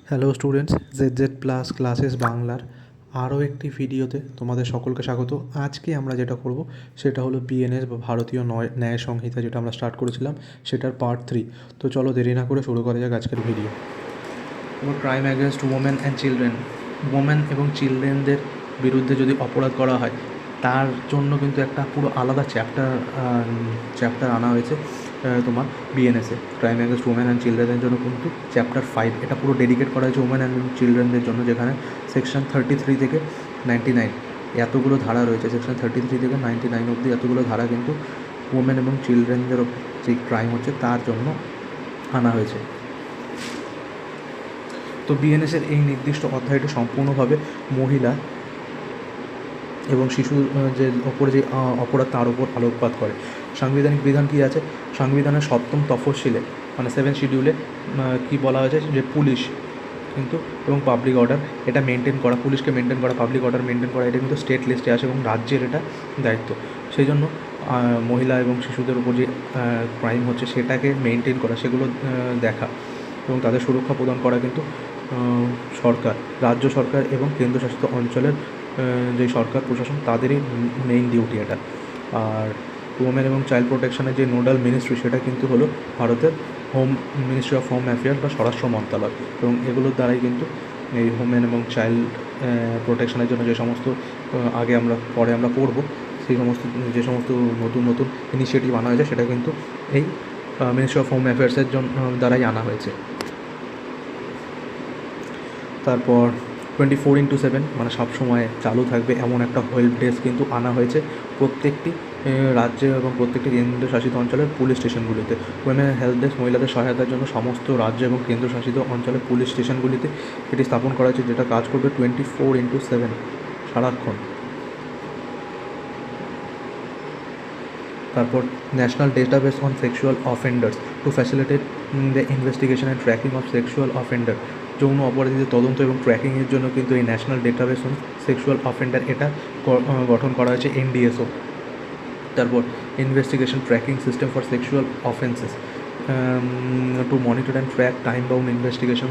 Hello students, Z plus classes বাংলার আরও একটি ভিডিওতে তোমাদের সকলকে স্বাগত। আজকে আমরা যেটা করব সেটা হলো বিএনএস বা ভারতীয় ন্যায় সংহিতা, যেটা আমরা স্টার্ট করেছিলাম সেটার পার্ট 3। তো চলো দেরি না করে শুরু করা যাক আজকের ভিডিও। তোমার crime against women and children, women এবং চিলড্রেনদের বিরুদ্ধে যদি অপরাধ করা হয় তার জন্য কিন্তু একটা পুরো আলাদা চ্যাপ্টার আনা হয়েছে তোমার বিএনএসে। ক্রাইম অ্যাগেন্স্ট ওমেন অ্যান্ড চিলড্রেনের জন্য কিন্তু চ্যাপ্টার 5 এটা পুরো ডেডিকেট করা হয়েছে ওমেন অ্যান্ড চিলড্রেনদের জন্য, যেখানে সেকশন 33 থেকে 99 এতগুলো ধারা রয়েছে। সেকশন 33 থেকে 99 অবধি এতগুলো ধারা কিন্তু ওমেন এবং চিলড্রেনদের যে ক্রাইম হচ্ছে তার জন্য আনা হয়েছে। তো বিএনএসের এই নির্দিষ্ট অধ্যায়টি সম্পূর্ণভাবে মহিলা এবং শিশু যে ওপরে যে অপরাধ তার উপর আলোকপাত করে। সাংবিধানিক বিধান কী আছে? সংবিধানের 7ম তফসিলে মানে 7 শিডিউলে কী বলা হয়েছে যে পুলিশ কিন্তু এবং পাবলিক অর্ডার এটা মেনটেন করা, পুলিশকে মেনটেন করা, পাবলিক অর্ডার মেনটেন করা, এটা কিন্তু স্টেট লিস্টে আসে এবং রাজ্যের এটা দায়িত্ব। সেই জন্য মহিলা এবং শিশুদের উপর যে ক্রাইম হচ্ছে সেটাকে মেনটেন করা, সেগুলো দেখা এবং তাদের সুরক্ষা প্রদান করা কিন্তু সরকার, রাজ্য সরকার এবং কেন্দ্রশাসিত অঞ্চলের যে সরকার প্রশাসন তাদেরই মেইন ডিউটি এটা। আর ওমেন এবং চাইল্ড প্রোটেকশনের যে নোডাল মিনিস্ট্রি সেটা কিন্তু হলো ভারতের মিনিস্ট্রি অফ হোম অ্যাফেয়ার্স বা স্বরাষ্ট্র মন্ত্রণালয়, এবং এগুলোর দ্বারাই কিন্তু এই ওমেন এবং চাইল্ড প্রোটেকশনের জন্য যে সমস্ত পরে আমরা পড়ব, সেই সমস্ত যে সমস্ত নতুন নতুন ইনিশিয়েটিভ আনা হয়েছে সেটা কিন্তু এই মিনিস্ট্রি অফ হোম অ্যাফেয়ার্সের দ্বারাই আনা হয়েছে। তারপর 24/7 মানে সবসময় চালু থাকবে এমন একটা হেল্প ডেস্ক কিন্তু আনা হয়েছে প্রত্যেকটি রাজ্যে এবং প্রত্যেকটি কেন্দ্রশাসিত অঞ্চলের পুলিশ স্টেশনগুলিতে। উইমেন হেল্প ডেস্ক মহিলাদের সহায়তার জন্য সমস্ত রাজ্য এবং কেন্দ্রশাসিত অঞ্চলের পুলিশ স্টেশনগুলিতে এটি স্থাপন করা হয়েছে, যেটা কাজ করবে 24/7 সারাক্ষণ। তারপর national database on sexual offenders to facilitate the investigation and tracking of sexual offender. যৌন অপরাধীদের তদন্ত এবং ট্র্যাকিংয়ের জন্য কিন্তু এই national database on sexual offender এটা গঠন করা হয়েছে এনডিএসও। তারপর investigation tracking system for sexual offences to monitor and track time bound investigation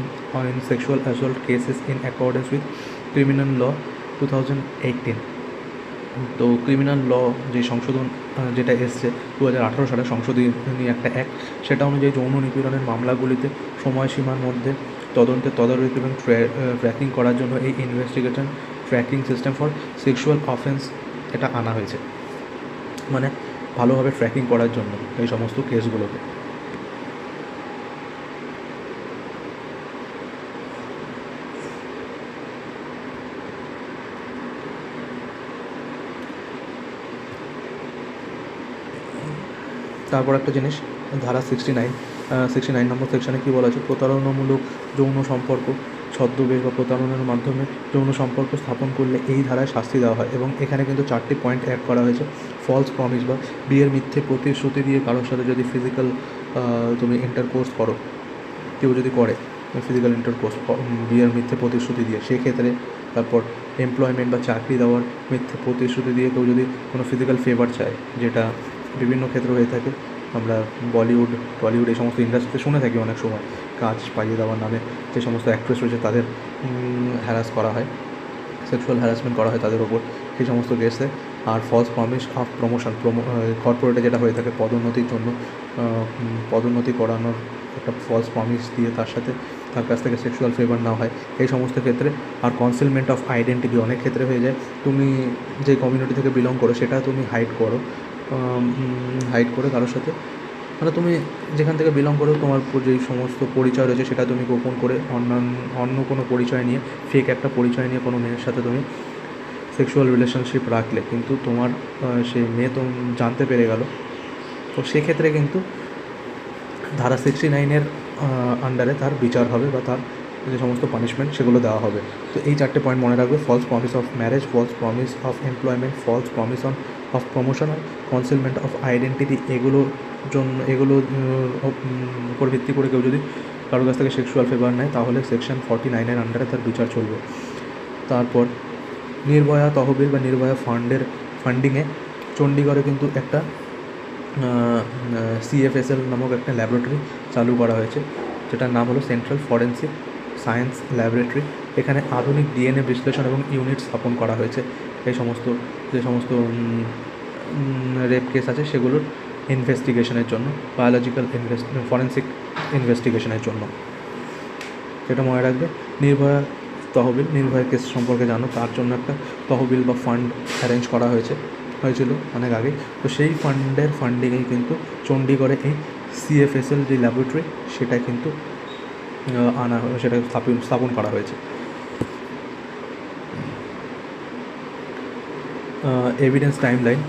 in sexual assault cases in accordance with criminal law 2018। তো ক্রিমিনাল ল যে সংশোধন যেটা এসছে 2018 সালে সংশোধনী একটা অ্যাক্ট, সেটা অনুযায়ী যৌন নিপীড়নের মামলাগুলিতে সময়সীমার মধ্যে তদন্তের তদারকি এবং ট্র্যাকিং করার জন্য এই investigation tracking system for sexual offence এটা আনা হয়েছে, মানে ভালোভাবে ট্র্যাকিং করার জন্য এই সমস্ত কেসগুলোকে। তারপর একটা জিনিস, ধারা 69 নম্বর সেকশানে কী বলা আছে? প্রতারণামূলক যৌন সম্পর্ক, ছদ্মবেশ বা প্রতারণার মাধ্যমে যৌন সম্পর্ক স্থাপন করলে এই ধারায় শাস্তি দেওয়া হয়, এবং এখানে কিন্তু 4টি পয়েন্ট অ্যাড করা হয়েছে। ফলস প্রমিস বা বিয়ের মিথ্যে প্রতিশ্রুতি দিয়ে কারোর সাথে যদি ফিজিক্যাল তুমি ইন্টারকোর্স করো, কেউ যদি করে ফিজিক্যাল ইন্টারকোর্স বিয়ের মিথ্যে প্রতিশ্রুতি দিয়ে, সেক্ষেত্রে। তারপর এমপ্লয়মেন্ট বা চাকরি দেওয়ার মিথ্যে প্রতিশ্রুতি দিয়ে কেউ যদি কোনো ফিজিক্যাল ফেভার চায়, যেটা বিভিন্ন ক্ষেত্রে হয়ে থাকে, আমরা বলিউড টলিউড এই সমস্ত ইন্ডাস্ট্রিতে শুনে থাকি অনেক সময়, কাজ পাইয়ে দেওয়ার নামে যে সমস্ত অ্যাক্ট্রেস রয়েছে তাদের হ্যারাস করা হয়, সেক্সুয়াল হ্যারাসমেন্ট করা হয় তাদের ওপর, সেই সমস্ত কেসে। আর ফলস প্রমিস অফ প্রমোশন, কর্পোরেটে যেটা হয়ে থাকে পদোন্নতির জন্য, পদোন্নতি করানোর একটা ফলস প্রমিস দিয়ে তার কাছ থেকে সেক্সুয়াল ফেভার না হয়, এই সমস্ত ক্ষেত্রে। আর কনসিলমেন্ট অফ আইডেন্টিটি অনেক ক্ষেত্রে হয়ে যায়, তুমি যে কমিউনিটি থেকে বিলং করো সেটা তুমি হাইড করে কারোর সাথে, মানে তুমি যেখান থেকে বিলং করো তোমার যেই সমস্ত পরিচয় রয়েছে সেটা তুমি গোপন করে অন্য কোনো পরিচয় নিয়ে, ফেক একটা পরিচয় নিয়ে কোনো মেয়ের সাথে তুমি সেক্সুয়াল রিলেশনশিপ রাখলে, কিন্তু তোমার সেই মেয়ে তো জানতে পেরে গেল, তো সেক্ষেত্রে কিন্তু ধারা 69-এর আন্ডারে তার বিচার হবে বা তার যে সমস্ত পানিশমেন্ট সেগুলো দেওয়া হবে। তো এই 4টে পয়েন্ট মনে রাখবে: false promise of marriage, false promise of employment, false promise of promotion আর কনসিলমেন্ট অফ আইডেন্টিটি। এগুলোর উপর ভিত্তি করে কেউ যদি কারোর কাছ থেকে সেক্সুয়াল ফেভার নেয় তাহলে সেকশন 49-এর আন্ডারে তার বিচার চলবে। তারপর নির্ভয়া তহবিল বা নির্ভয়া ফান্ডিংয়ে চণ্ডীগড়ে কিন্তু একটা CFSL নামক একটা ল্যাবরেটরি চালু করা হয়েছে, যেটার নাম হলো সেন্ট্রাল ফরেন্সিক সায়েন্স ল্যাবরেটরি। এখানে আধুনিক ডিএনএ বিশ্লেষণ এবং ইউনিট স্থাপন করা হয়েছে। এই সমস্ত যে সমস্ত রেপ কেস আছে সেগুলোর ইনভেস্টিগেশনের জন্য, বায়োলজিক্যাল ফরেন্সিক ইনভেস্টিগেশনের জন্য। সেটা মনে রাখবে। নির্ভয়া তহবিল, নির্ভয়া কেস সম্পর্কে জানো, তার জন্য একটা তহবিল বা ফান্ড অ্যারেঞ্জ করা হয়েছিল অনেক আগে। তো সেই ফান্ডের ফান্ডিংয়েই কিন্তু চণ্ডীগড়ে এই সিএফএসএল যে ল্যাবরেটরি সেটা কিন্তু সেটা স্থাপন করা হয়েছে। এভিডেন্স টাইমলাইন,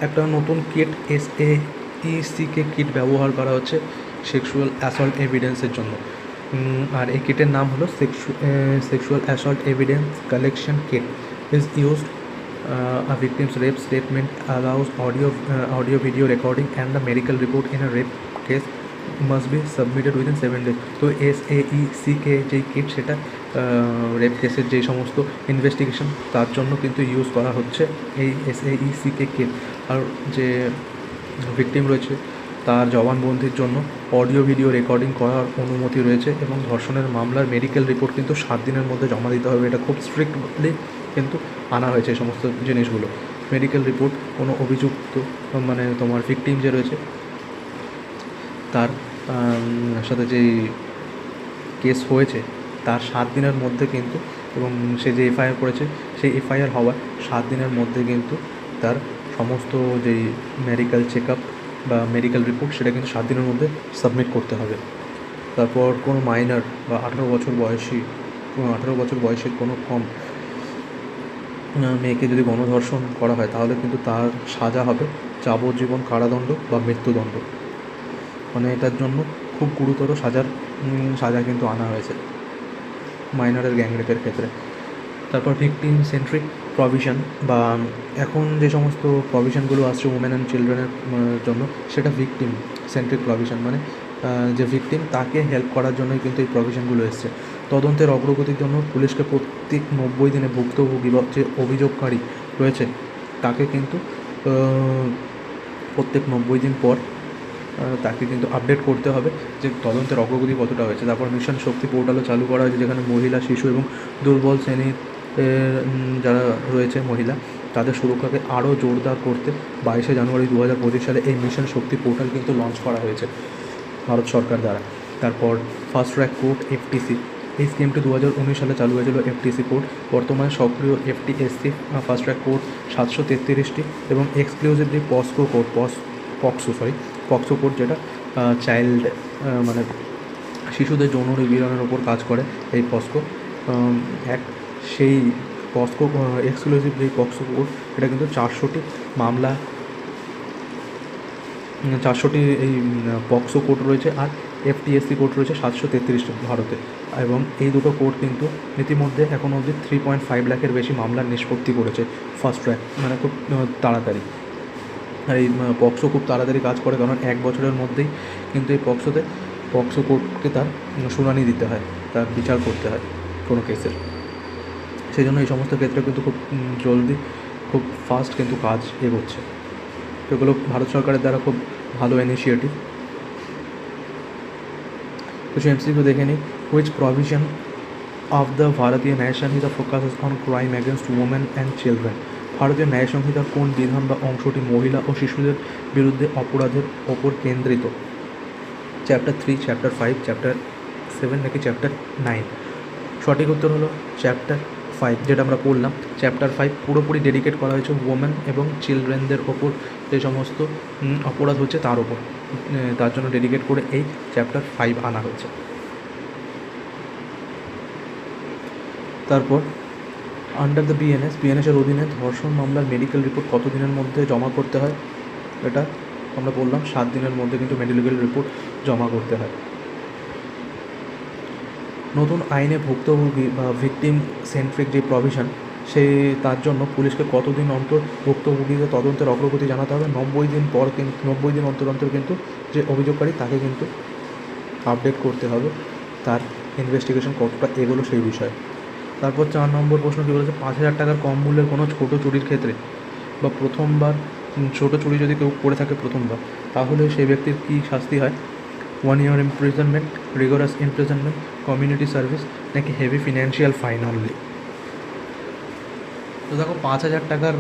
একটা নতুন কিট SAECK কিট ব্যবহার করা হচ্ছে সেক্সুয়াল অ্যাসল্ট এভিডেন্সের জন্য। আর এই কিটের নাম হলো sexual assault evidence collection kit is used a victim's rape statement, allows audio video recording and the medical report in a rape case must be submitted within 7 days. তো SAECK যেই kit সেটা rape কেসের যেই সমস্ত investigation তার জন্য কিন্তু use করা হচ্ছে এই SAECK কিট। আর যে ভিকটিম রয়েছে তার জবানবন্দির জন্য অডিও ভিডিও রেকর্ডিং করার অনুমতি রয়েছে এবং ধর্ষণের মামলার মেডিকেল রিপোর্ট কিন্তু 7 দিনের মধ্যে জমা দিতে হবে। এটা খুব স্ট্রিক্টলি কিন্তু আনা হয়েছে এই সমস্ত জিনিসগুলো। মেডিকেল রিপোর্ট কোনো অভিযুক্ত মানে তোমার ভিকটিম যে রয়েছে তার সাথে যেই কেস হয়েছে তার 7 দিনের মধ্যে কিন্তু, এবং সে যে এফআইআর করেছে সেই এফআইআর হওয়ার 7 দিনের মধ্যে কিন্তু তার সমস্ত যেই মেডিকেল চেক আপ বা মেডিকেল রিপোর্ট সেটা কিন্তু 7 দিনের মধ্যে সাবমিট করতে হবে। তারপর কোনো মাইনর বা 18 বছর বয়সের কোনো কম মেয়েকে যদি গণধর্ষণ করা হয় তাহলে কিন্তু তার সাজা হবে যাবজ্জীবন কারাদণ্ড বা মৃত্যুদণ্ড। মানে এটার জন্য খুব গুরুতর সাজা কিন্তু আনা হয়েছে মাইনরের গ্যাংরেপের ক্ষেত্রে। তারপর ভিকটিম সেন্ট্রিক প্রভিশন, বা এখন যে সমস্ত প্রভিশনগুলো আসছে উমেন অ্যান্ড চিলড্রেনের জন্য সেটা ভিকটিম সেন্ট্রিক প্রভিশন, মানে যে ভিকটিম তাকে হেল্প করার জন্যই কিন্তু এই প্রভিশনগুলো এসছে। তদন্তের অগ্রগতির জন্য পুলিশকে প্রত্যেক 90 দিনে ভুক্তভোগী বা যে অভিযোগকারী রয়েছে তাকে কিন্তু প্রত্যেক 90 দিন পর তাকে কিন্তু আপডেট করতে হবে যে তদন্তের অগ্রগতি কতটা হয়েছে। তারপর মিশন শক্তি পোর্টালও চালু করা হয়েছে, যেখানে মহিলা, শিশু এবং দুর্বল শ্রেণীর যারা রয়েছে মহিলা তাদের সুরক্ষাকে আরও জোরদার করতে 22শে জানুয়ারি 2025 সালে এই মিশন শক্তি পোর্টাল কিন্তু লঞ্চ করা হয়েছে ভারত সরকার দ্বারা। তারপর ফাস্ট ট্র্যাক কোর্ট FTC, এই স্কিমটি 2019 সালে চালু হয়েছিল। FTC কোর্ট বর্তমানে সক্রিয় FTSC ফাস্ট ট্র্যাক কোর্ট 733টি এবং এক্সক্লুসিভলি পক্সো কোর্ট যেটা চাইল্ড মানে শিশুদের যৌন নিপীড়নের ওপর কাজ করে এই পক্সো অ্যাক্ট, সেই এক্সক্লুসিভলি পক্সো কোর্ট এটা কিন্তু 400টি মামলা 400টি এই পক্সো কোর্ট রয়েছে, আর FTSC কোর্ট রয়েছে 733টি ভারতে। এবং এই দুটো কোর্ট কিন্তু ইতিমধ্যে এখনও অবধি 3.5 লাখের বেশি মামলার নিষ্পত্তি করেছে ফাস্ট ট্র্যাক, মানে খুব তাড়াতাড়ি। আর এই পক্সো খুব তাড়াতাড়ি কাজ করে, কারণ 1 বছরের মধ্যেই কিন্তু এই পক্সো কোর্টকে তার শুনানি দিতে হয়, তার বিচার করতে হয় কোনো কেসের। সেই জন্য এই সমস্ত ক্ষেত্রে কিন্তু খুব জলদি খুব ফাস্ট কিন্তু কাজ এগোচ্ছে। এগুলো ভারত সরকারের দ্বারা খুব ভালো ইনিশিয়েটিভ। কিছু MCQ দেখে নিই। Which provision of the Bharatiya Nyaya Sanhita focuses on crime against women and children? Bharatiya Nyaya সংহিতার কোন বিধান বা অংশটি মহিলা ও শিশুদের বিরুদ্ধে অপরাধের ওপর কেন্দ্রিত? চ্যাপ্টার 3, চ্যাপ্টার 5, চ্যাপ্টার 7 নাকি চ্যাপ্টার 9? সঠিক উত্তর হলো চ্যাপ্টার 5, যেটা আমরা পড়লাম। চ্যাপ্টার 5 পুরোপুরি ডেডিকেট করা হয়েছে ওমেন এবং চিলড্রেনদের ওপর যে সমস্ত অপরাধ হচ্ছে তার ওপর, তার জন্য ডেডিকেট করে এই চ্যাপ্টার 5 আনা হয়েছে। তারপর আন্ডার দ্য বিএনএসের অধীনে ধর্ষণ মামলার মেডিকেল রিপোর্ট কত দিনের মধ্যে জমা করতে হয়? এটা আমরা বললাম 7 দিনের মধ্যে কিন্তু মেডিকেল রিপোর্ট জমা করতে হয়। নতুন আইনে ভুক্তভোগী বা ভিকটিম সেন্ট্রিক যে প্রভিশন তার জন্য পুলিশকে কতদিন অন্তর ভুক্তভোগীদের তদন্তের অগ্রগতি জানাতে হবে? 90 দিন পর কিন্তু 90 দিন অন্তর কিন্তু যে অভিযোগকারী তাকে কিন্তু আপডেট করতে হবে তার ইনভেস্টিগেশন কতটা এগোলো সেই বিষয়ে। তারপর 4 নম্বর প্রশ্ন কী বলেছে? 5,000 টাকার কম মূল্যের কোনো ছোটো চুরির ক্ষেত্রে বা প্রথমবার ছোটো চুরি যদি কেউ করে থাকে প্রথমবার, তাহলে সেই ব্যক্তির কী শাস্তি হয়? 1 year imprisonment, rigorous imprisonment, community service নাকি হেভি ফিনান্সিয়াল ফাইন অনলি। তো দেখো 5,000 টাকার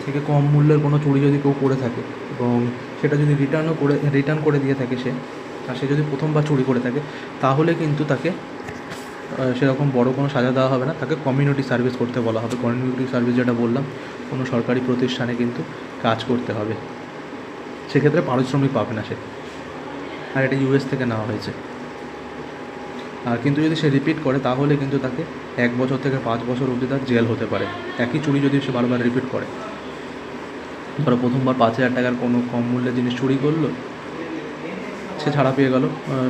থেকে কম মূল্যের কোনো চুরি যদি কেউ করে থাকে এবং সেটা যদি রিটার্ন করে দিয়ে থাকে সে, আর সে যদি প্রথমবার চুরি করে থাকে, তাহলে কিন্তু তাকে সেরকম বড় কোনো সাজা দেওয়া হবে না, তাকে কমিউনিটি সার্ভিস করতে বলা হবে। কমিউনিটি সার্ভিস যেটা বললাম, কোনো সরকারি প্রতিষ্ঠানে কিন্তু কাজ করতে হবে, সেক্ষেত্রে পারিশ্রমিক পাবে না সে। আর এটা US থেকে নেওয়া হয়েছে। আর কিন্তু যদি সে রিপিট করে তাহলে কিন্তু তাকে 1 বছর থেকে 5 বছর অবধি তার জেল হতে পারে, একই চুরি যদি সে বারবার রিপিট করে। ধরো প্রথমবার 5,000 টাকার কোনো কম মূল্যের জিনিস চুরি করলো, সে ছাড়া পেয়ে গেল,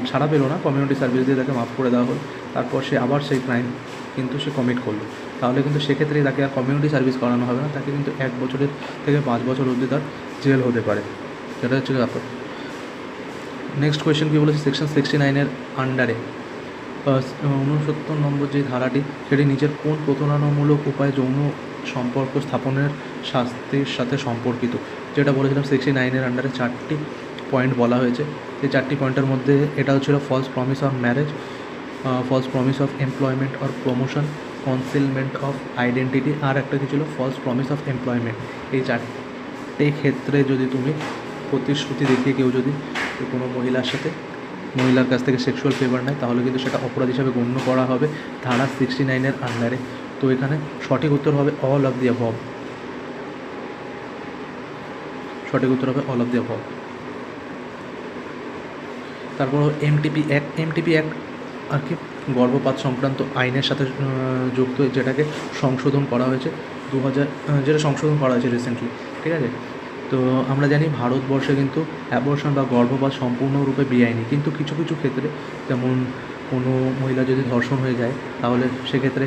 ছাড়া পেলো না, কমিউনিটি সার্ভিস দিয়ে তাকে মাফ করে দেওয়া হলো, তারপর সে আবার সেই ক্রাইম কিন্তু সে কমিট করলো, তাহলে কিন্তু সেক্ষেত্রেই তাকে আর কমিউনিটি সার্ভিস করানো হবে না, তাকে কিন্তু 1 বছরের থেকে 5 বছর অবধি তার জেল হতে পারে। সেটা হচ্ছে ব্যাপার। নেক্সট কোয়েশ্চেন কী বলেছে, সেকশন 69-এর আন্ডারে 69 নম্বর যে ধারাটি, সেটি নিচের কোন প্রতারণামূলক উপায়ে যৌন সম্পর্ক স্থাপনের শাস্তির সাথে সম্পর্কিত। যেটা বলেছিলাম 69-এর আন্ডারে 4টি পয়েন্ট বলা হয়েছে। এই 4টি পয়েন্টের মধ্যে এটা ছিল false promise of marriage, false promise of employment or promotion, concealment of identity, আর একটা কি ছিল ফলস প্রমিস অফ এমপ্লয়মেন্ট। এই 4টে ক্ষেত্রে যদি তুমি প্রতিশ্রুতি দেখিয়ে কেউ যদি কোনো মহিলার কাছ থেকে সেক্সুয়াল ফেভার নেয়, তাহলে কিন্তু সেটা অপরাধ হিসাবে গণ্য করা হবে ধারা 69-এর আন্ডারে। তো এখানে সঠিক উত্তর হবে অল অফ দি অ্যাবভ। সঠিক উত্তর হবে অল অফ দি অ্যাবভ। তারপর MTP অ্যাক্ট আর কি গর্ভপাত সংক্রান্ত আইনের সাথে যুক্ত, যেটাকে সংশোধন করা হয়েছে যেটা সংশোধন করা হয়েছে রিসেন্টলি, ঠিক আছে। তো আমরা জানি ভারতবর্ষে কিন্তু অ্যাবর্শন বা গর্ভপাত সম্পূর্ণরূপে বেআইনি, কিন্তু কিছু কিছু ক্ষেত্রে, যেমন কোনো মহিলা যদি ধর্ষণ হয়ে যায়, তাহলে সেক্ষেত্রে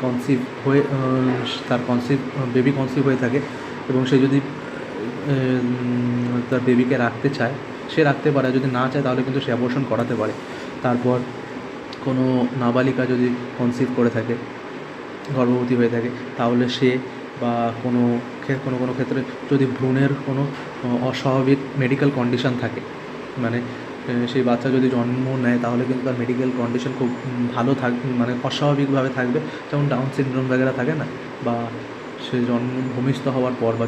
কনসিভ হয়ে তার বেবি কনসিভ হয়ে থাকে এবং সে যদি তার বেবিকে রাখতে চায়, সে রাখতে পারে, যদি না চায় তাহলে কিন্তু সে অ্যাবর্শন করাতে পারে। তারপর কোনো নাবালিকা যদি কনসিভ করে থাকে, গর্ভবতী হয়ে থাকে, তাহলে সে বা কোনো ক্ষেত্রে যদি ভ্রূণের কোনো অস্বাভাবিক মেডিকেল কন্ডিশন থাকে, মানে সেই বাচ্চা যদি জন্ম নেয়, তাহলে কিন্তু তার মেডিকেল কন্ডিশন খুব ভালো থাকবে, মানে অস্বাভাবিকভাবে থাকবে, যেমন ডাউন সিনড্রোম বগেরা থাকে না, বা সে ভূমিষ্ঠ হওয়ার পর বা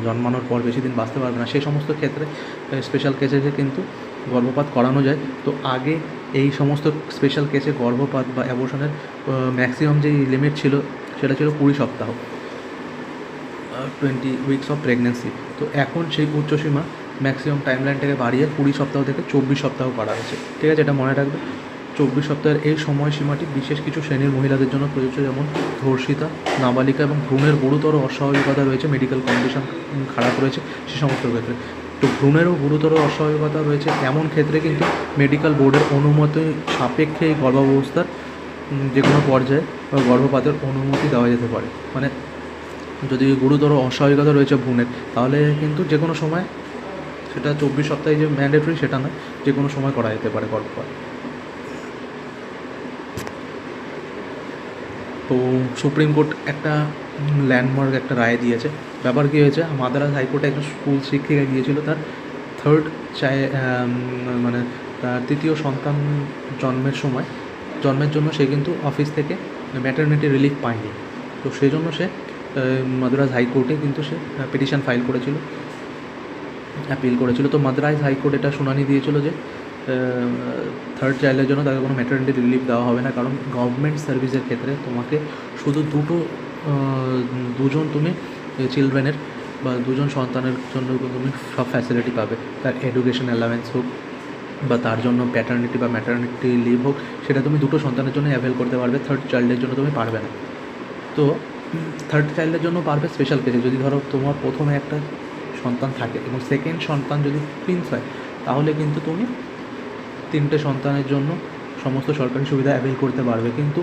জন্মানোর পর বেশি দিন বাঁচতে পারবে না, সেই সমস্ত ক্ষেত্রে স্পেশাল কেসে কিন্তু গর্ভপাত করানো যায়। তো আগে এই সমস্ত স্পেশাল কেসে গর্ভপাত বা অ্যাবর্শনের ম্যাক্সিমাম যেই লিমিট ছিল, সেটা ছিল 20 সপ্তাহ, 20 উইকস অফ প্রেগনেন্সি। তো এখন সেই উচ্চসীমা ম্যাক্সিমাম টাইমলাইনটাকে বাড়িয়ে 20 সপ্তাহ থেকে 24 সপ্তাহ করা হয়েছে, ঠিক আছে। এটা মনে রাখবে, 24 সপ্তাহের এই সময়সীমাটি বিশেষ কিছু শ্রেণীর মহিলাদের জন্য প্রযোজ্য, যেমন ধর্ষিতা, নাবালিকা এবং ভ্রূণের গুরুতর অস্বাভাবিকতা রয়েছে, মেডিকেল কন্ডিশন খারাপ রয়েছে, সে সমস্ত ক্ষেত্রে। তো ভ্রূণেরও গুরুতর অস্বাভাবিকতা রয়েছে, এমন ক্ষেত্রে কিন্তু মেডিকেল বোর্ডের অনুমতি সাপেক্ষে এই গর্ভাবস্থার যে কোনো পর্যায়ে গর্ভপাতের অনুমতি দেওয়া যেতে পারে। মানে যদি গুরুতর অস্বাভাবিকতা রয়েছে ভ্রূণের, তাহলে কিন্তু যে কোনো সময়, সেটা 24 সপ্তাহে যে ম্যান্ডেটরি সেটা নয়, যে কোনো সময় করা যেতে পারে গর্ভপাত। তো সুপ্রিম কোর্ট একটা ল্যান্ডমার্ক একটা রায় দিয়েছে। ব্যাপার কী হয়েছে, মাদ্রাজ হাইকোর্টে একজন স্কুল শিক্ষিকা গিয়েছিল তার মানে তার তৃতীয় সন্তান জন্মের জন্য সে কিন্তু অফিস থেকে ম্যাটারনিটি রিলিফ পায়নি। তো সেই জন্য সে মাদ্রাজ হাইকোর্টে কিন্তু সে পিটিশন ফাইল করেছিল, অ্যাপিল করেছিল। তো মাদ্রাজ হাইকোর্ট এটা শুনানি দিয়েছিল যে থার্ড চাইল্ডের জন্য তাকে কোনো ম্যাটারনিটি রিলিফ দেওয়া হবে না, কারণ গভর্নমেন্ট সার্ভিসের ক্ষেত্রে তোমাকে শুধু দুজন তুমি চিলড্রেনের বা দুজন সন্তানের জন্য তুমি সব ফ্যাসিলিটি পাবে, তার এডুকেশন অ্যালাওয়েন্স হোক বা তার জন্য প্যাটার্নিটি বা ম্যাটারনিটি লিভ হোক, সেটা তুমি দুটো সন্তানের জন্য অ্যাভেল করতে পারবে, থার্ড চাইল্ডের জন্য তুমি পারবে না। তো থার্ড চাইল্ডের জন্য পারবে স্পেশাল কেসে, যদি ধরো তোমার প্রথমে একটা সন্তান থাকে এবং সেকেন্ড সন্তান যদি টুইন্স হয়, তাহলে কিন্তু তুমি 3টে সন্তানের জন্য সমস্ত সরকারি সুবিধা অ্যাভেল করতে পারবে। কিন্তু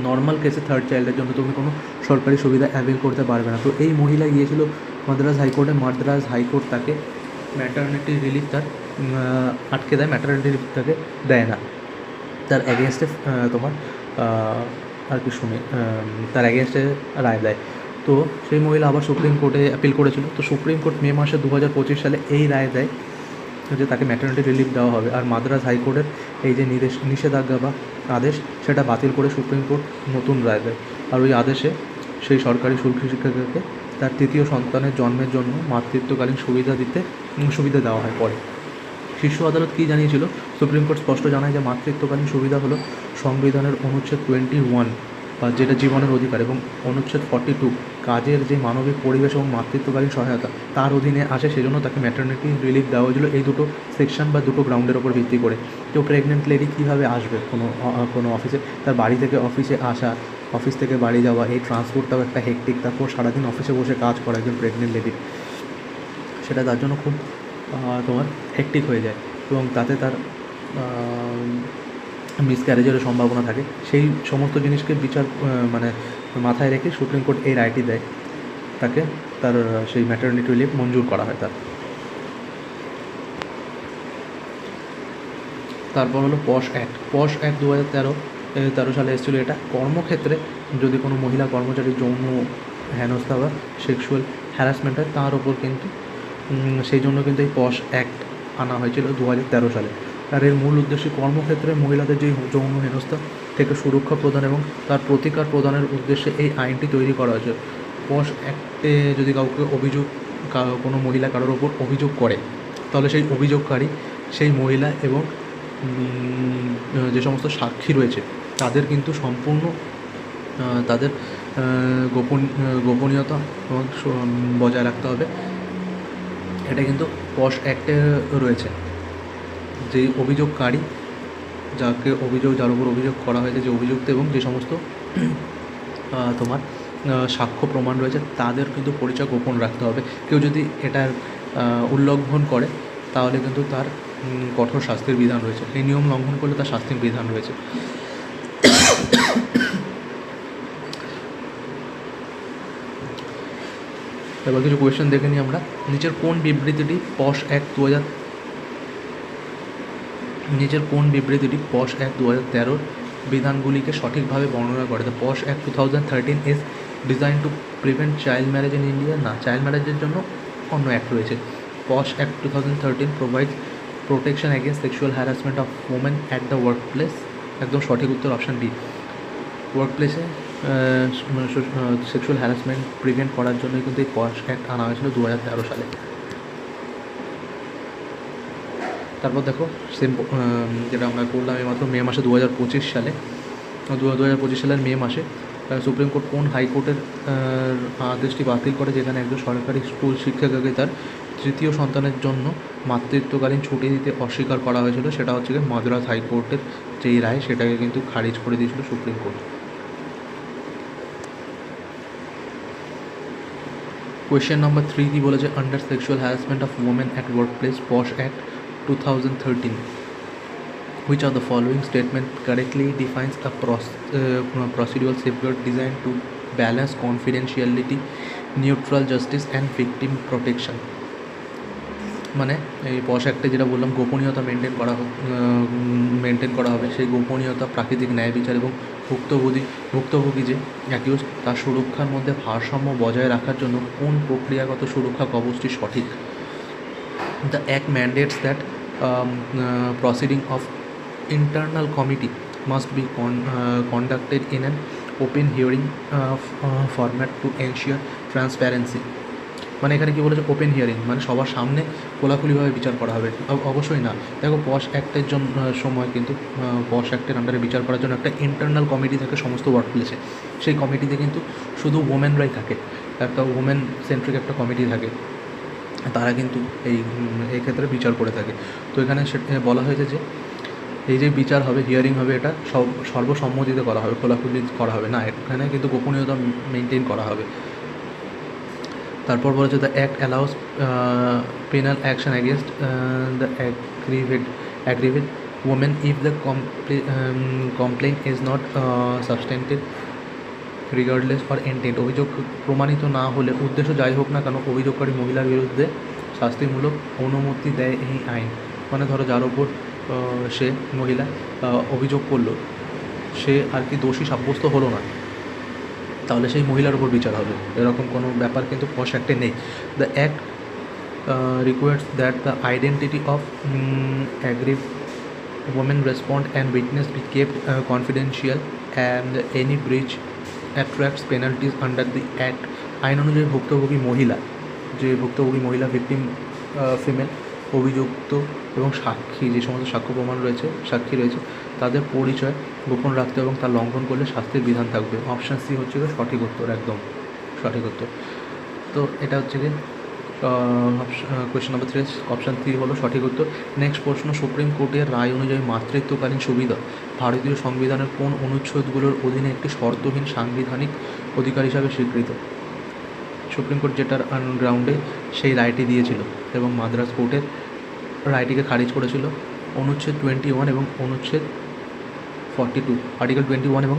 নর্মাল কেসে থার্ড চাইল্ডের জন্য তুমি কোনো সরকারি সুবিধা অ্যাভেল করতে পারবে না। তো এই মহিলা গিয়েছিল মাদ্রাজ হাইকোর্টে, মাদ্রাজ হাইকোর্ট তাকে ম্যাটারনিটি রিলিফ আটকে দেয়, ম্যাটারনিটি রিলিফ তাকে দেয় না, তার অ্যাগেনস্টে তোমার আর কি শুনে তার অ্যাগেনস্টে রায় দেয়। তো সেই মহিলা আবার সুপ্রিম কোর্টে অ্যাপিল করেছিল। তো সুপ্রিম কোর্ট মে মাসে 2025 সালে এই রায় দেয় যে তাকে ম্যাটারনিটি রিলিফ দেওয়া হবে, আর মাদ্রাজ হাইকোর্টের এই যে নিষেধাজ্ঞা বা আদেশ সেটা বাতিল করে সুপ্রিম কোর্ট নতুন রায় দেয়। আর ওই আদেশে সেই সরকারি শুল্ক শিক্ষিকাকে তার তৃতীয় সন্তানের জন্মের জন্য মাতৃত্বকালীন সুবিধা দেওয়া হয় পরে। শীর্ষ আদালত কী জানিয়েছিল? সুপ্রিম কোর্ট স্পষ্ট জানায় যে মাতৃত্বকালীন সুবিধা হলো সংবিধানের অনুচ্ছেদ 21 যেটা জীবনের অধিকার এবং অনুচ্ছেদ 42 কাজের যে মানবিক পরিবেশ এবং মাতৃত্বকালীন সহায়তা তার অধীনে আসে, সেজন্য তাকে ম্যাটারনিটি রিলিফ দেওয়া হয়েছিল এই দুটো সেকশন বা দুটো গ্রাউন্ডের ওপর ভিত্তি করে। তো প্রেগনেন্ট লেডি কীভাবে আসবে কোনো অফিসে? তার বাড়ি থেকে অফিসে আসা, অফিস থেকে বাড়ি যাওয়া, এই ট্রান্সপোর্টটাও একটা হেক্টিক, তারপর সারাদিন অফিসে বসে কাজ করা একজন প্রেগনেন্ট লেডির, সেটা তার জন্য খুব তোমার হেক্টিক হয়ে যায় এবং তাতে তার মিসক্যারেজেরও সম্ভাবনা থাকে। সেই সমস্ত জিনিসকে মানে মাথায় রেখে সুপ্রিম কোর্ট এই রায়টি দেয়, তাকে তার সেই ম্যাটারনিটি রিলিফ মঞ্জুর করা হয় তার। তারপর হলো পশ অ্যাক্ট 2013 সালে এসেছিলো। এটা কর্মক্ষেত্রে যদি কোনো মহিলা কর্মচারী যৌন হেনস্থা বা সেক্সুয়াল হ্যারাসমেন্ট হয় তার ওপর কিন্তু সেই জন্য কিন্তু এই পশ অ্যাক্ট আনা হয়েছিল 2013 সালে। আর এর মূল উদ্দেশ্য কর্মক্ষেত্রে মহিলাদের যে যৌন হেনস্থা থেকে সুরক্ষা প্রদান এবং তার প্রতিকার প্রদানের উদ্দেশ্যে এই আইনটি তৈরি করা হয়েছে। পশ অ্যাক্টে যদি কোনো মহিলা কারোর ওপর অভিযোগ করে, তাহলে সেই অভিযোগকারী সেই মহিলা এবং যে সমস্ত সাক্ষী রয়েছে তাদের কিন্তু সম্পূর্ণ তাদের গোপনীয়তা বজায় রাখতে হবে। এটা কিন্তু পশ অ্যাক্টে রয়েছে। যেই অভিযোগকারী যার উপর অভিযোগ করা হয়েছে, যে অভিযুক্ত এবং যে সমস্ত তোমার সাক্ষ্য প্রমাণ রয়েছে তাদের কিন্তু পরিচয় গোপন রাখতে হবে। কেউ যদি এটার উল্লঙ্ঘন করে তাহলে কিন্তু তার কঠোর শাস্তির বিধান রয়েছে। এই নিয়ম লঙ্ঘন করলে তার শাস্তির বিধান রয়েছে। এবার কিছু কোয়েশ্চেন দেখে নিই আমরা। নিচের কোন বিবৃতিটি পশ অ্যাক্ট 2013 বিধানগুলিকে সঠিকভাবে বর্ণনা করে? The POSH act 2013 is design to prevent child marriage in India? না, চাইল্ড ম্যারেজের জন্য অন্য অ্যাক্ট রয়েছে। POSH act 2013 provides protection against sexual harassment of women at the work place. একদম সঠিক উত্তর অপশান বি। ওয়ার্ক প্লেসে সেক্সুয়াল হ্যারাসমেন্ট প্রিভেন্ট করার জন্যই কিন্তু এই পশ অ্যাক্ট আনা হয়েছিল 2013 সালে। তারপর দেখো যেটা আমরা করলাম এইমাত্র, মে মাসে 2025 সালের মে মাসে সুপ্রিম কোর্ট কোন হাইকোর্টের আদেশটি বাতিল করে যেখানে একজন সরকারি স্কুল শিক্ষিকাকে তার তৃতীয় সন্তানের জন্য মাতৃত্বকালীন ছুটি দিতে অস্বীকার করা হয়েছিল? সেটা হচ্ছে মাদ্রাজ হাইকোর্টের যেই রায় সেটাকে কিন্তু খারিজ করে দিয়েছিল সুপ্রিম কোর্ট। কোয়েশ্চেন নাম্বার 3 কি বলেছে? Under sexual harassment of women at work place posh act 2013, which of the following statement correctly defines a procedural safeguard designed to balance confidentiality, neutral justice and victim protection? মানে এই পশ অ্যাক্টে যেটা বললাম গোপনীয়তা maintain করা হবে, সেই গোপনীয়তা প্রাকৃতিক ন্যায় বিচার এবং ভুক্তভোগী যে অ্যাকিউজ তার সুরক্ষার মধ্যে ভারসাম্য বজায় রাখার জন্য কোন প্রক্রিয়াগত সুরক্ষা কবচটি সঠিক? The Act mandates that proceeding of internal committee must be conducted in an open hearing format to ensure transparency. মানে এখানে কী বলেছে? ওপেন হিয়ারিং মানে সবার সামনে খোলাখুলিভাবে বিচার করা হবে? অবশ্যই না। দেখো পশ অ্যাক্টের সময় কিন্তু পশ অ্যাক্টের আন্ডারে বিচার করার জন্য একটা ইন্টারনাল কমিটি থাকে সমস্ত ওয়ার্ক প্লেসে। সেই কমিটিতে কিন্তু শুধু ওমেনরাই থাকে, একটা ওমেন সেন্ট্রিক একটা কমিটি থাকে, তারা কিন্তু এই ক্ষেত্রে বিচার করে থাকে। তো এখানে বলা হয়েছে যে এই যে বিচার হবে, হিয়ারিং হবে, এটা সর্বসম্মতিতে করা হবে, খোলাখুলি করা হবে না, এখানে কিন্তু গোপনীয়তা মেনটেন করা হবে। তারপর বলেছে the act allows penal action against the aggrieved women if the complain is not substantiated regardless for intent. অভিযোগ প্রমাণিত না হলে উদ্দেশ্য যাই হোক না কেন অভিযোগকারী মহিলার বিরুদ্ধে শাস্তিমূলক অনুমতি দেয় এই আইন। মানে ধরো যার ওপর সে মহিলা অভিযোগ করলো, সে আর কি দোষী সাব্যস্ত হলো না, তাহলে সেই মহিলার ওপর বিচার হবে, এরকম কোনো ব্যাপার কিন্তু পশ অ্যাক্টে নেই। The act requires that the identity of aggrieved women respond and witness be kept confidential and any breach attracts penalties under the act. আইন অনুযায়ী ভুক্তভোগী মহিলা, যে ভুক্তভোগী মহিলা ভিকটিম ফিমেল, অভিযুক্ত এবং সাক্ষী, যে সমস্ত সাক্ষ্য প্রমাণ রয়েছে, সাক্ষী রয়েছে, তাদের পরিচয় গোপন রাখতে এবং তার লঙ্ঘন করলে শাস্তির বিধান থাকবে। অপশান সি হচ্ছে গিয়ে সঠিক উত্তর, একদম সঠিক উত্তর। তো এটা হচ্ছে গিয়ে কোয়েশ্চেন নাম্বার 3, অপশান 3 হলো সঠিক উত্তর। নেক্সট প্রশ্ন, সুপ্রিম কোর্টের রায় অনুযায়ী মাতৃত্বকালীন সুবিধা ভারতীয় সংবিধানের কোন অনুচ্ছেদগুলোর অধীনে একটি শর্তহীন সাংবিধানিক অধিকার হিসাবে স্বীকৃত? সুপ্রিম কোর্ট যেটার গ্রাউন্ডে সেই রায়টি দিয়েছিল এবং মাদ্রাস কোর্টের রায়টিকে খারিজ করেছিল অনুচ্ছেদ 21 এবং অনুচ্ছেদ 42, আর্টিকেল 21 এবং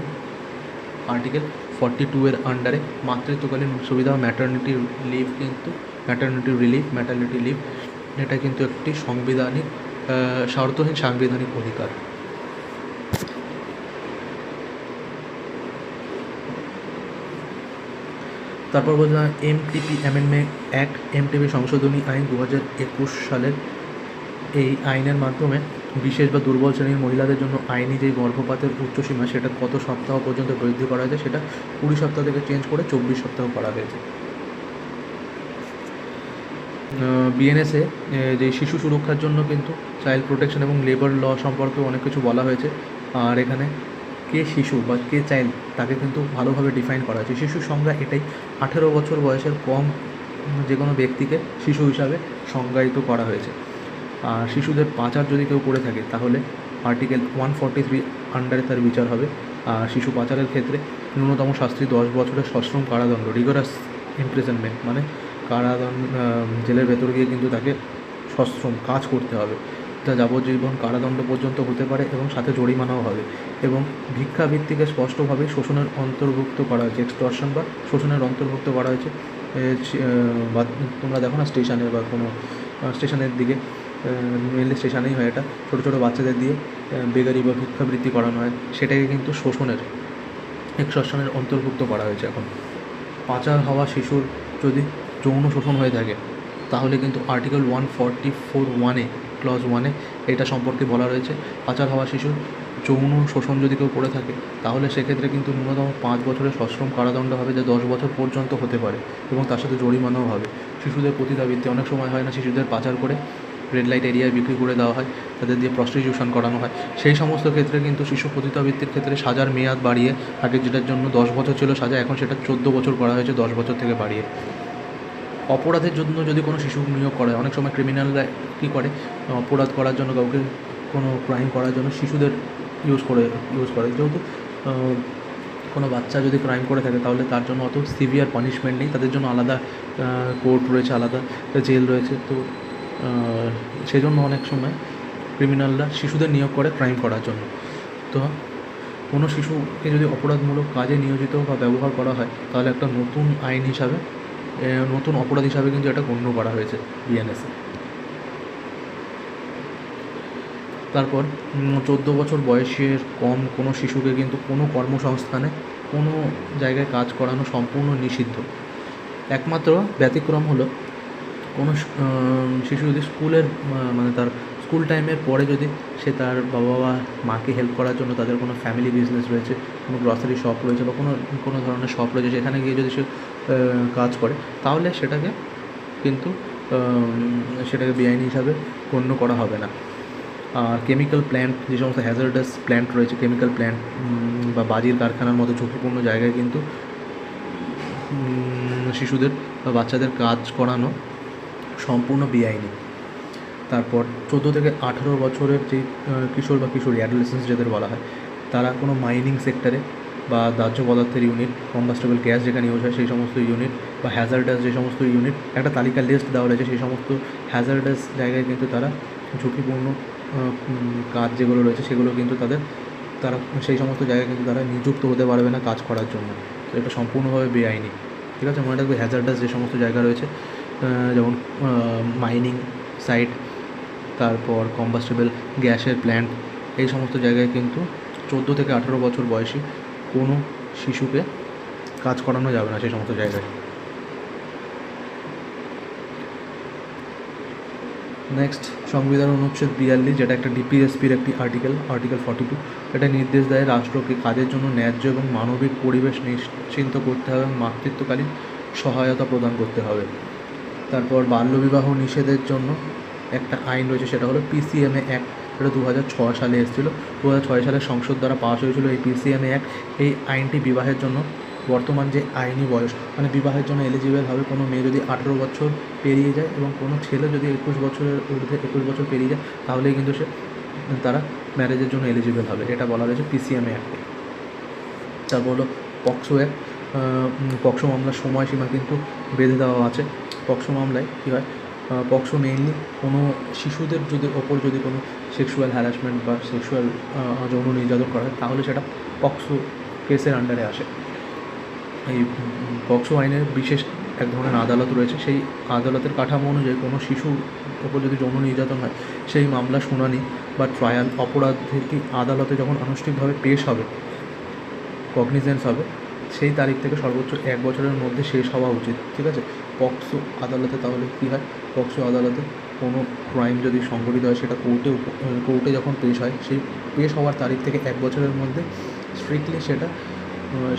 আর্টিকেল 42 এর আন্ডারে মাতৃত্বকালীন সুবিধা ম্যাটারনিটি লিভ, কিন্তু ম্যাটারনিটি লিভ এটা কিন্তু একটি সাংবিধানিক শর্তহীন সাংবিধানিক অধিকার। তারপর বললাম এমটিপি অ্যামেন্ডমেন্ট অ্যাক্ট, এমটিপি সংশোধনী আইন 2021 সালের এই আইনের মাধ্যমে বিশেষ বা দুর্বল শ্রেণীর মহিলাদের জন্য আইনি যেই গর্ভপাতের উচ্চসীমা সেটা কত সপ্তাহ পর্যন্ত বৃদ্ধি করা হয়েছে, সেটা 20 সপ্তাহ থেকে চেঞ্জ করে 24 সপ্তাহ করা হয়েছে। বিএনএসে যে শিশু সুরক্ষার জন্য কিন্তু চাইল্ড প্রোটেকশন এবং লেবার ল সম্পর্কে অনেক কিছু বলা হয়েছে। আর এখানে কে শিশু বা কে চাইল্ড তাকে কিন্তু ভালোভাবে ডিফাইন করা হয়েছে। শিশুর সংজ্ঞা এটাই, 18 বছর বয়সের কম যে কোনো ব্যক্তিকে শিশু হিসাবে সংজ্ঞায়িত করা হয়েছে। আর শিশুদের পাচার যদি কেউ করে থাকে তাহলে আর্টিকেল 143 আন্ডারে তার বিচার হবে। আর শিশু পাচারের ক্ষেত্রে ন্যূনতম শাস্তি 10 বছরের সশ্রম কারাদণ্ড, রিগরাস ইমপ্রিজনমেন্ট, মানে কারাদণ্ড, জেলের ভেতর গিয়ে কিন্তু তাকে সশ্রম কাজ করতে হবে, যা যাবজ্জীবন কারাদণ্ড পর্যন্ত হতে পারে এবং সাথে জরিমানাও হবে। এবং ভিক্ষাবৃত্তিকে স্পষ্টভাবে শোষণের অন্তর্ভুক্ত করা হয়েছে, এক্সটর্শন বা শোষণের অন্তর্ভুক্ত করা হয়েছে। বা তোমরা দেখো না স্টেশনে বা কোনো স্টেশনের দিকে, মেনলি স্টেশনেই হয় এটা, ছোটো ছোটো বাচ্চাদের দিয়ে বেগারি বা ভিক্ষাবৃত্তি করানো হয়, সেটাকে কিন্তু শোষণের এক্সটর্শনের অন্তর্ভুক্ত করা হয়েছে এখন। পাচার হওয়া শিশুর যদি যৌন শোষণ হয়ে থাকে তাহলে কিন্তু আর্টিকেল 144(1)(a) ক্লজ 1-এ এটা সম্পর্কে বলা রয়েছে। পাচার হওয়া শিশুর যৌন শোষণ যদি কেউ করে থাকে তাহলে সেক্ষেত্রে কিন্তু ন্যূনতম 5 বছরের সশ্রম কারাদণ্ড হবে, যা 10 বছর পর্যন্ত হতে পারে এবং তার সাথে জরিমানাও হবে। শিশুদের পতিতাবৃত্তি অনেক সময় হয় না, শিশুদের পাচার করে রেড লাইট এরিয়ায় বিক্রি করে দেওয়া হয়, তাদের দিয়ে প্রস্টিটিউশন করানো হয়। সেই সমস্ত ক্ষেত্রে কিন্তু শিশু পতিতাবৃত্তির ক্ষেত্রে সাজার মেয়াদ বাড়িয়ে, আগে যেটার জন্য 10 বছর ছিল সাজা, এখন সেটা 14 বছর করা হয়েছে, 10 বছর থেকে বাড়িয়ে। অপরাধের জন্য যদি কোনো শিশু নিয়োগ করা হয়, অনেক সময় ক্রিমিনালরা কী করে, অপরাধ করার জন্য কাউকে কোনো ক্রাইম করার জন্য শিশুদের ইউজ করে, যেহেতু কোনো বাচ্চা যদি ক্রাইম করে থাকে তাহলে তার জন্য অত সিভিয়ার পানিশমেন্ট নেই, তাদের জন্য আলাদা কোর্ট রয়েছে, আলাদা জেল রয়েছে। তো সেই জন্য অনেক সময় ক্রিমিনালরা শিশুদের নিয়োগ করে ক্রাইম করার জন্য। তো কোনো শিশুকে যদি অপরাধমূলক কাজে নিয়োজিত বা ব্যবহার করা হয় তাহলে একটা নতুন আইন হিসাবে, নতুন অপরাধ হিসাবে কিন্তু এটা গণ্য করা হয়েছে বিএনএসে। তারপর 14 বছর বয়সের কম কোনো শিশুকে কিন্তু কোনো কর্মসংস্থানে কোনো জায়গায় কাজ করানো সম্পূর্ণ নিষিদ্ধ। একমাত্র ব্যতিক্রম হলো কোনো শিশু যদি স্কুলের মানে তার স্কুল টাইমের পরে যদি সে তার বাবা বা মাকে হেল্প করার জন্য তাদের কোনো ফ্যামিলি বিজনেস রয়েছে, কোনো গ্রসারি শপ রয়েছে বা কোনো ধরনের শপ রয়েছে, সেখানে গিয়ে যদি সে কাজ করে তাহলে সেটাকে কিন্তু বেআইনি হিসাবে গণ্য করা হবে না। আর কেমিক্যাল প্ল্যান্ট, যে সমস্ত হ্যাজার্ডাস প্ল্যান্ট রয়েছে, কেমিক্যাল প্ল্যান্ট বা বাজির কারখানার মতো ঝুঁকিপূর্ণ জায়গায় কিন্তু শিশুদের বা বাচ্চাদের কাজ করানো সম্পূর্ণ বেআইনি। তারপর 14 থেকে 18 বছরের যে কিশোর বা কিশোরী, অ্যাডোলেসেন্স যাদের বলা হয়, তারা কোনো মাইনিং সেক্টরে বা দাহ্য পদার্থের ইউনিট, কম্বাস্টেবল গ্যাস যেখানে ইউজ হয় সেই সমস্ত ইউনিট, বা হ্যাজার্ডাস যে সমস্ত ইউনিট, একটা তালিকা লিস্ট দেওয়া রয়েছে, সেই সমস্ত হ্যাজার্ডাস জায়গায় কিন্তু তারা ঝুঁকিপূর্ণ কাজ যেগুলো রয়েছে সেগুলো কিন্তু তারা সেই সমস্ত জায়গায় কিন্তু তারা নিযুক্ত হতে পারবে না কাজ করার জন্য। তো এটা সম্পূর্ণভাবে বেআইনি, ঠিক আছে? মনে রাখবে, হ্যাজার্ডাস যে সমস্ত জায়গা রয়েছে, যেমন মাইনিং সাইট, তারপর কম্বাস্টেবল গ্যাসের প্ল্যান্ট, এই সমস্ত জায়গায় কিন্তু 14 থেকে 18 বছর বয়সী কোনো শিশুকে কাজ করানো যাবে না সেই সমস্ত জায়গায়। নেক্সট সংবিধান অনুচ্ছেদ 42, যেটা একটা ডিপিএসপির একটি আর্টিকেল 42। এটা নির্দেশ দেয় রাষ্ট্রকে কাজের জন্য ন্যায্য এবং মানবিক পরিবেশ নিশ্চিন্ত করতে হবে এবং মাতৃত্বকালীন সহায়তা প্রদান করতে হবে। তারপর বাল্যবিবাহ নিষেধের জন্য একটা আইন রয়েছে, সেটা হলো পিসিএমএ অ্যাক্ট। এটা 2006 সালে এসেছিলো। 2006 সালে সংসদ দ্বারা পাস হয়েছিল এই পিসিএমএ অ্যাক্ট। এই আইনটি বিবাহের জন্য বর্তমান যে আইনি বয়স, মানে বিবাহের জন্য এলিজিবল হবে কোনো মেয়ে যদি 18 বছর পেরিয়ে যায় এবং কোনো ছেলে যদি 21 বছরের ঊর্ধ্বে 21 বছর পেরিয়ে যায়, তাহলেই কিন্তু তারা ম্যারেজের জন্য এলিজিবল হবে। এটা বলা রয়েছে পিসিএমএ অ্যাক্টে। তারপর হলো পক্সো অ্যাক্ট। পক্সো মামলার সময়সীমা কিন্তু বেঁধে দেওয়া আছে। পক্সো মামলায় কী হয়, পক্সো মেইনলি কোনো শিশুদের ওপর যদি কোনো সেক্সুয়াল হ্যারাসমেন্ট বা সেক্সুয়াল যৌন নির্যাতন করা হয়, তাহলে সেটা পক্সো কেসের আন্ডারে আসে। এই পক্সো আইনের বিশেষ এক ধরনের আদালত রয়েছে। সেই আদালতের কাঠামো অনুযায়ী কোনো শিশুর ওপর যদি যৌন নির্যাতন হয়, সেই মামলা শুনানি বা ট্রায়াল অপরাধীটি আদালতে যখন আনুষ্ঠানিকভাবে পেশ হবে, কগনিজেন্স হবে, সেই তারিখ থেকে সর্বোচ্চ 1 বছরের মধ্যে শেষ হওয়া উচিত। ঠিক আছে। পক্সো আদালতে তাহলে কী হয়, পক্সো আদালতে কোনো ক্রাইম যদি সংঘটিত হয়, সেটা কোর্টে যখন পেশ হয়, সেই পেশ হওয়ার তারিখ থেকে 1 বছরের মধ্যে স্ট্রিক্টলি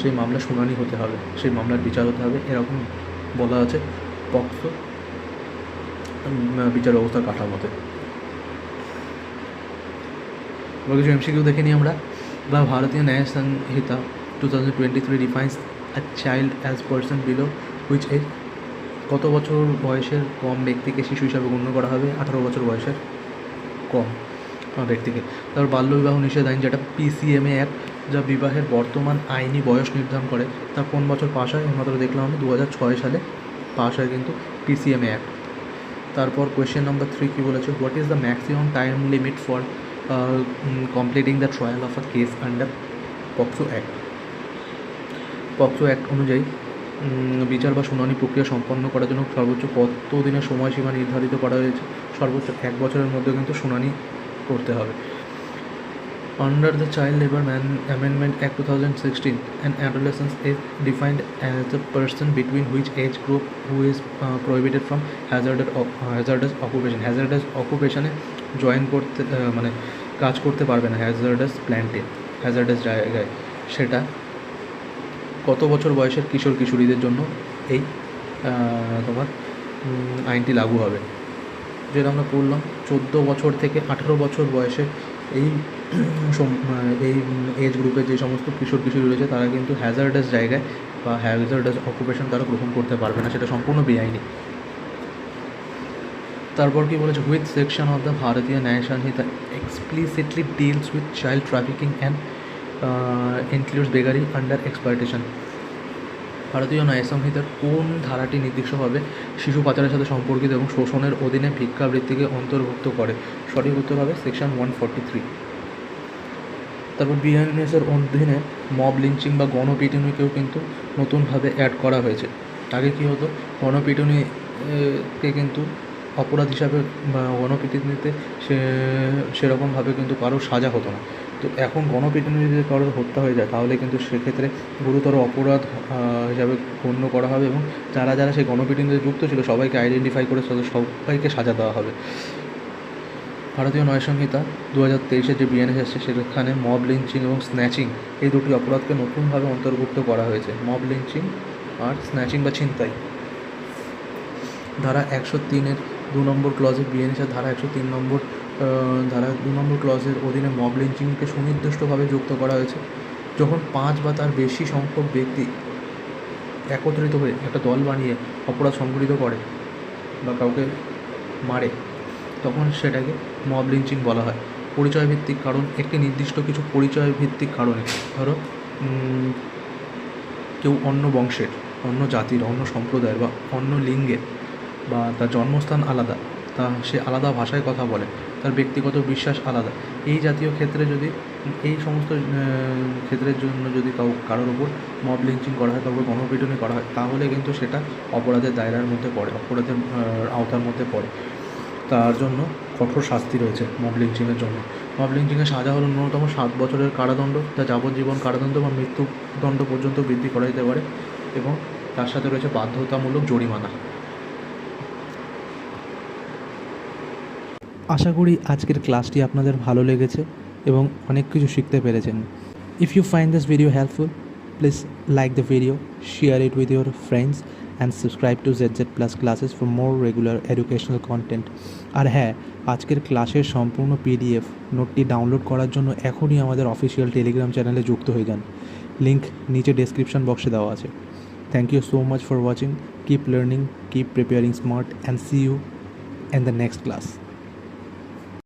সেই মামলা শুনানি হতে হবে, সেই মামলার বিচার হতে হবে, এরকম বলা আছে পক্সো বিচার ব্যবস্থার কাঠামোতে। এবার কিছু এমসিকিউ দেখে নিই আমরা। বা Bharatiya Nyaya Sanhita 2023 defines a child as person below which age. কত বছর বয়সের কম ব্যক্তিকে শিশু হিসাবে গণ্য করা হবে? 18 বছর বয়সের কম ব্যক্তিকে। তারপর বাল্যবিবাহ নিষেধ আইন, যেটা পিসিএমএ অ্যাক্ট, যা বিবাহের বর্তমান আইনি বয়স নির্ধারণ করে, তা কোন বছর পাস হয়? এইমাত্র দেখলাম আমি 2006 সালে পাস হয় কিন্তু পিসিএমএ অ্যাক্ট। তারপর কোয়েশ্চেন নাম্বার 3 কী বলেছে, what is the maximum time limit for completing the trial of a case under POCSO act. POCSO act অনুযায়ী বিচার বা শুনানি প্রক্রিয়া সম্পন্ন করার জন্য সর্বোচ্চ কত দিনের সময়সীমা নির্ধারিত করা হয়েছে? সর্বোচ্চ 1 বছরের মধ্যে কিন্তু শুনানি করতে হবে। Under the Child Labour Amendment Act 2016, an adolescent is defined as a person between which age group who is prohibited from hazardous occupation. Hazardous occupation join করতে মানে কাজ করতে পারবে না, হ্যাজার্ডাস প্ল্যান্টে, হ্যাজার্ডাস জায়গায়। সেটা কত বছর বয়সের কিশোর কিশোরীদের জন্য এই তোমার আইনটি লাগু হবে? যেটা আমরা পড়লাম, 14 বছর থেকে 18 বছর বয়সে এই এজ গ্রুপের যে সমস্ত কিশোর কিশোরী রয়েছে, তারা কিন্তু হ্যাজার্ডাস জায়গায় বা হ্যাজার্ডাস অকুপেশন তারা গ্রহণ করতে পারবে না, সেটা সম্পূর্ণ বেআইনি। তারপর কি বলেছে, which section of the Bharatiya Nyaya Sanhita explicitly deals with child trafficking and includes beggary under exploitation. Bharatiya Nyaya সংহিতার কোন ধারাটি নির্দিষ্টভাবে শিশু পাচারের সাথে সম্পর্কিত এবং শোষণের অধীনে ভিক্ষাবৃত্তিকে অন্তর্ভুক্ত করে? সঠিক উত্তর হবে সেকশন 143। তারপর বিএনএসের অধীনে মব লিঞ্চিং বা গণপিটুনিকেও কিন্তু নতুনভাবে অ্যাড করা হয়েছে। আগে কী হতো, গণপিটুনিকে কিন্তু অপরাধ হিসাবে বা গণপিটুনিতে সেরকমভাবে কিন্তু কারোর সাজা হতো না। তো এখন গণপিটুনি যদি কারোর হত্যা হয়ে যায়, তাহলে কিন্তু সেক্ষেত্রে গুরুতর অপরাধ হিসাবে গণ্য করা হবে এবং যারা যারা সেই গণপিটুনিতে যুক্ত ছিল সবাইকে আইডেন্টিফাই করে সবাইকে সাজা দেওয়া হবে। ভারতীয় ন্যায় সংহিতা 2023 যে বিএনএস এসেছে, সেখানে মব লিঞ্চিং এবং স্ন্যাচিং এই দুটি অপরাধকে নতুনভাবে অন্তর্ভুক্ত করা হয়েছে। মব লিঞ্চিং আর স্ন্যাচিং বা ছিনতাই। ধারা 103-এর 2 নম্বর ক্লজে, বিএনএসের ধারা 103 নম্বর ধারা 2 নম্বর ক্লজের অধীনে মব লিঞ্চিংকে সুনির্দিষ্টভাবে যুক্ত করা হয়েছে। যখন 5 বা তার বেশি সংখ্যক ব্যক্তি একত্রিত হয়ে একটা দল বানিয়ে অপরাধ সংঘটিত করে বা কাউকে মারে, তখন সেটাকে মব লিঞ্চিং বলা হয়। পরিচয়ভিত্তিক কারণ, একটি নির্দিষ্ট কিছু পরিচয়ভিত্তিক কারণে, ধরো কেউ অন্য বংশের, অন্য জাতির, অন্য সম্প্রদায়ের বা অন্য লিঙ্গের, বা তার জন্মস্থান আলাদা, সে আলাদা ভাষায় কথা বলে, তার ব্যক্তিগত বিশ্বাস আলাদা, এই জাতীয় ক্ষেত্রে যদি এই সমস্ত ক্ষেত্রের জন্য যদি কারোর ওপর মব লিঞ্চিং করা হয়, কারোর গণপিটুনি করা হয়, তাহলে কিন্তু সেটা অপরাধের দায়রার মধ্যে পড়ে, অপরাধের আওতার মধ্যে পড়ে। তার জন্য কঠোর শাস্তি রয়েছে মব লিঞ্চিংয়ের জন্য। মব লিঞ্চিংয়ের সাজা হলো ন্যূনতম 7 বছরের কারাদণ্ড, যা যাবজ্জীবন কারাদণ্ড বা মৃত্যুদণ্ড পর্যন্ত বৃদ্ধি করা যেতে পারে, এবং তার সাথে রয়েছে বাধ্যতামূলক জরিমানা। আশা করি আজকের ক্লাসটি আপনাদের ভালো লেগেছে এবং অনেক কিছু শিখতে পেরেছেন। If you find this video helpful, please like the video, share it with your friends and subscribe to ZZ Plus classes for more regular educational content. আর হ্যাঁ, আজকের ক্লাসের সম্পূর্ণ PDF নোটটি ডাউনলোড করার জন্য এখনই আমাদের অফিসিয়াল টেলিগ্রাম চ্যানেলে যুক্ত হয়ে যান। লিঙ্ক নিচে ডেসক্রিপশন বক্সে দেওয়া আছে। Thank you so much for watching. Keep learning, keep preparing smart, and see you in the next class.